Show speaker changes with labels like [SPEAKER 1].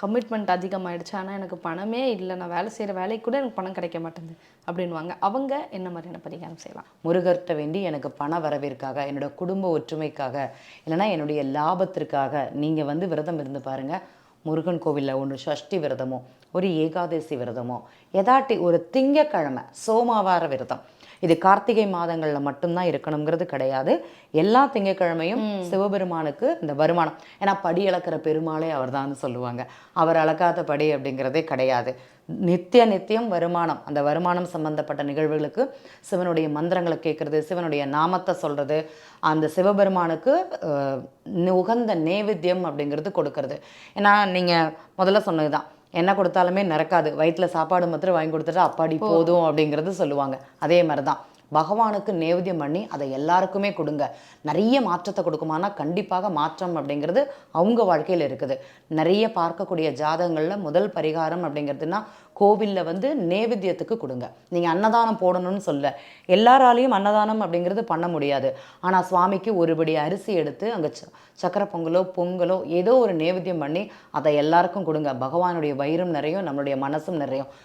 [SPEAKER 1] Commitment அதிகமாகிடுச்சு, ஆனால் எனக்கு பணமே இல்லை, நான் வேலை செய்கிற வேலைக்கு கூட எனக்கு பணம் கிடைக்க மாட்டேங்குது அப்படின்வாங்க. அவங்க என்ன மாதிரியான பரிகாரம் செய்யலாம்?
[SPEAKER 2] முருகர்கிட்ட வேண்டி எனக்கு பண வரவிற்காக, என்னோட குடும்ப ஒற்றுமைக்காக, இல்லைனா என்னுடைய லாபத்திற்காக நீங்கள் வந்து விரதம் இருந்து பாருங்கள். முருகன் கோவிலில் ஒன்று சஷ்டி விரதமோ, ஒரு ஏகாதசி விரதமோ, எதாட்டி ஒரு திங்கக்கிழமை சோமாவார விரதம், இது கார்த்திகை மாதங்களில் மட்டும்தான் இருக்கணுங்கிறது கிடையாது. எல்லா திங்கக்கிழமையும் சிவபெருமானுக்கு இந்த வருமானம், ஏன்னா படி அளக்கிற பெருமாளே அவர் தான் சொல்லுவாங்க. அவர் அளக்காத படி அப்படிங்கிறதே கிடையாது. நித்தியம் வருமானம், அந்த வருமானம் சம்பந்தப்பட்ட நிகழ்வுகளுக்கு சிவனுடைய மந்திரங்களை கேட்குறது, சிவனுடைய நாமத்தை சொல்கிறது, அந்த சிவபெருமானுக்கு உகந்த நேவேத்தியம் அப்படிங்கிறது கொடுக்கறது. ஏன்னா நீங்கள் முதல்ல சொன்னது தான், என்ன கொடுத்தாலுமே நிறக்காது, வயிற்றில் சாப்பாடு மாத்திரம் வாங்கி கொடுத்துட்டு அப்பாடி போதும் அப்படிங்கிறது சொல்லுவாங்க. அதே மாதிரி தான் பகவானுக்கு நேவேத்தியம் பண்ணி அதை எல்லாருக்குமே கொடுங்க. நிறைய மாற்றத்தை கொடுக்குமானா கண்டிப்பாக மாற்றம் அப்படிங்கிறது அவங்க வாழ்க்கையில் இருக்குது. நிறைய பார்க்கக்கூடிய ஜாதகங்களில் முதல் பரிகாரம் அப்படிங்கிறதுனா கோவிலில் வந்து நேவேத்தியத்துக்கு கொடுங்க. நீங்கள் அன்னதானம் போடணும்னு சொல்ல, எல்லாராலையும் அன்னதானம் அப்படிங்கிறது பண்ண முடியாது. ஆனால் சுவாமிக்கு ஒருபடி அரிசி எடுத்து அங்கே சக்கரை பொங்கலோ ஏதோ ஒரு நேவேத்தியம் பண்ணி அதை எல்லாருக்கும் கொடுங்க. பகவானுடைய வயிறும் நிறையும், நம்மளுடைய மனசும் நிறையும்.